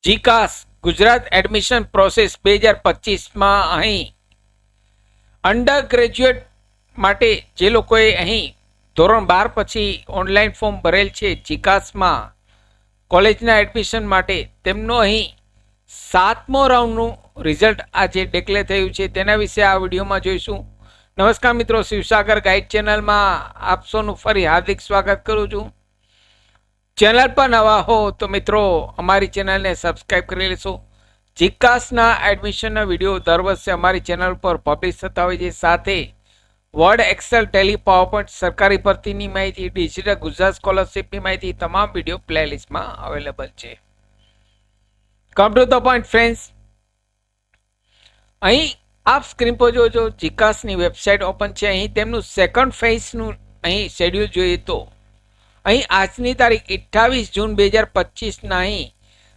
જીકાસ Gujarat admission process 2025માં અહીં under graduate માટે જે લોકોએ અહીં ધોરણ 12 પછી ઓનલાઈન ફોર્મ ભરેલ છે જીકાસમાં કોલેજના એડમિશન માટે તેમનો અહીં 7મો રાઉન્ડનું રિઝલ્ટ આજે ડિક્લેર થયું છે. તેના વિશે આ વિડીયોમાં જોઈશું. નમસ્કાર મિત્રો, શિવસાગર ગાઈડ ચેનલમાં આપ સૌનું ફરી હાર્દિક સ્વાગત કરું છું. ચેનલ પર નવા હો તો મિત્રો અમારી ચેનલને સબસ્ક્રાઈબ કરી લેશો. જીકાસના એડમિશનના વિડીયો દર વર્ષે અમારી ચેનલ પર પબ્લિશ થતા હોય છે. સાથે વર્ડ, એક્સેલ, ટેલી, પાવરપોઈન્ટ, સરકારી ભરતીની માહિતી, ડિજિટલ ગુજરાત સ્કોલરશિપની માહિતી તમામ વિડીયો પ્લેલિસ્ટમાં અવેલેબલ છે. Come to the point friends, અહીં આપ સ્ક્રીન પર જોજો જીકાસની વેબસાઇટ ઓપન છે. અહીં તેમનું સેકન્ડ ફેઝનું અહીં શેડ્યુલ જોઈએ તો અહીં આજની તારીખ 28 જૂન 2025ના અહીં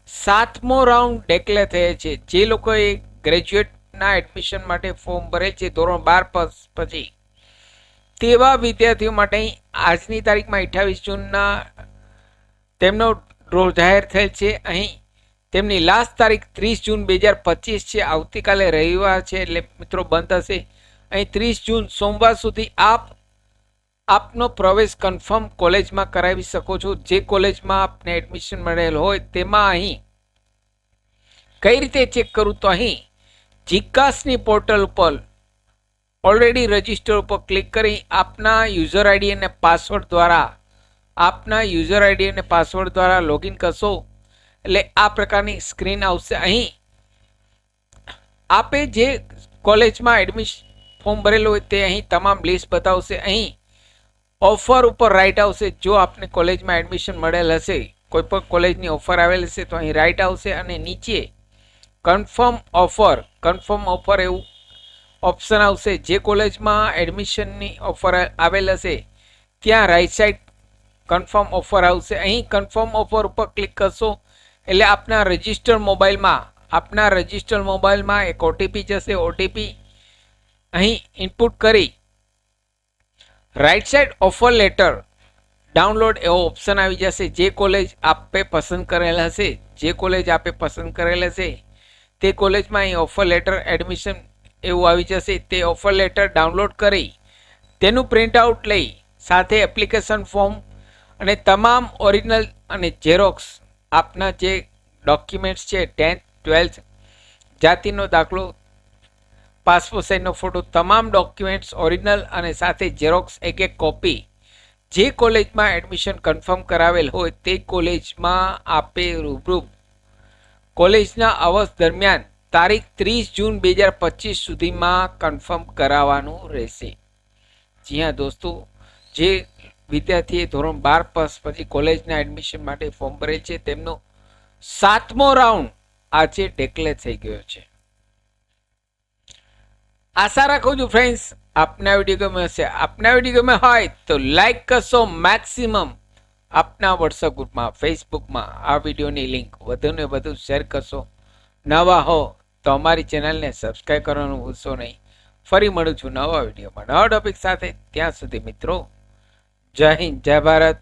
7મો રાઉન્ડ ડિક્લેર થયો છે. જે લોકોએ ગ્રેજ્યુએટના એડમિશન માટે ફોર્મ ભરેલ છે ધોરણ 12 પછી તેવા વિદ્યાર્થીઓ માટે અહીં આજની તારીખમાં 28 જૂનના તેમનો ડ્રો જાહેર થયેલ છે. અહીં તેમની લાસ્ટ તારીખ 30 જૂન 2025 છે. આવતીકાલે રવિવાર છે એટલે મિત્રો બંધ હશે. અહીં 30 જૂન સોમવાર સુધી આપનો પ્રવેશ કન્ફર્મ કોલેજમાં કરાવી શકો છો. જે કોલેજમાં આપને એડમિશન મળેલ હોય તેમાં અહીં કઈ રીતે ચેક કરું તો અહીં જીકાસની પોર્ટલ ઉપર ઓલરેડી રજિસ્ટર ઉપર ક્લિક કરી આપના યુઝર આઈડી અને પાસવર્ડ દ્વારા લોગિન કરશો એટલે આ પ્રકારની સ્ક્રીન આવશે. અહીં આપે જે કોલેજમાં એડમિશન ફોર્મ ભરેલું હોય તે અહીં તમામ લિસ્ટ બતાવશે. અહીં ઓફર ઉપર રાઇટ આવશે. જો આપને કોલેજમાં એડમિશન મળેલ હશે, કોઈ પણ કોલેજની ઓફર આવેલ હશે તો અહીં રાઇટ આવશે અને નીચે કન્ફર્મ ઓફર એવું ઓપ્શન આવશે. જે કોલેજમાં એડમિશનની ઓફર આવેલ હશે ત્યાં રાઇટ સાઈડ કન્ફર્મ ઓફર આવશે. અહીં કન્ફર્મ ઓફર ઉપર ક્લિક કરશો એટલે આપના રજિસ્ટર મોબાઈલમાં એક ઓટીપી જશે. ઓટીપી અહીં ઇનપુટ કરી right side offer letter download એવો ઓપ્શન આવી જશે. જે કોલેજ આપે પસંદ કરેલ હશે તે કોલેજમાં અહીં ઓફર લેટર એડમિશન એવું આવી જશે. તે ઓફર લેટર ડાઉનલોડ કરી તેનું પ્રિન્ટ આઉટ લઈ સાથે એપ્લિકેશન ફોર્મ અને તમામ ઓરિજિનલ અને ઝેરોક્સ આપના જે ડોક્યુમેન્ટ્સ છે 10th 12th જાતિનો દાખલો, પાસપોર્ટ સાઇઝનો ફોટો, તમામ ડોક્યુમેન્ટ્સ ઓરિજિનલ અને સાથે ઝેરોક્સ એક કોપી જે કોલેજમાં એડમિશન કન્ફર્મ કરાવેલ હોય તે કોલેજમાં આપે રૂબરૂ કોલેજના અવર્સ દરમિયાન તારીખ 30 જૂન 2025 સુધીમાં કન્ફર્મ કરાવવાનું રહેશે. જી હા દોસ્તો, જે વિદ્યાર્થીએ ધોરણ 12 પછી કોલેજના એડમિશન માટે ફોર્મ ભરેલ છે તેમનો 7મો રાઉન્ડ આજે ડિક્લેર થઈ ગયો છે. આશા રાખું છું ફ્રેન્ડ્સ આપના વિડીયો ગમે હશે. આપના વિડીયો ગમે હોય તો લાઈક કરશો. મેક્સિમમ આપના વોટ્સઅપ ગ્રુપમાં, ફેસબુકમાં આ વિડીયોની લિંક વધુને વધુ શેર કરશો. નવા હો તો અમારી ચેનલને સબસ્ક્રાઈબ કરવાનું ભૂલશો નહીં. ફરી મળું છું નવા વિડીયોમાં નવા ટોપિક સાથે. ત્યાં સુધી મિત્રો જય હિન્દ, જય ભારત.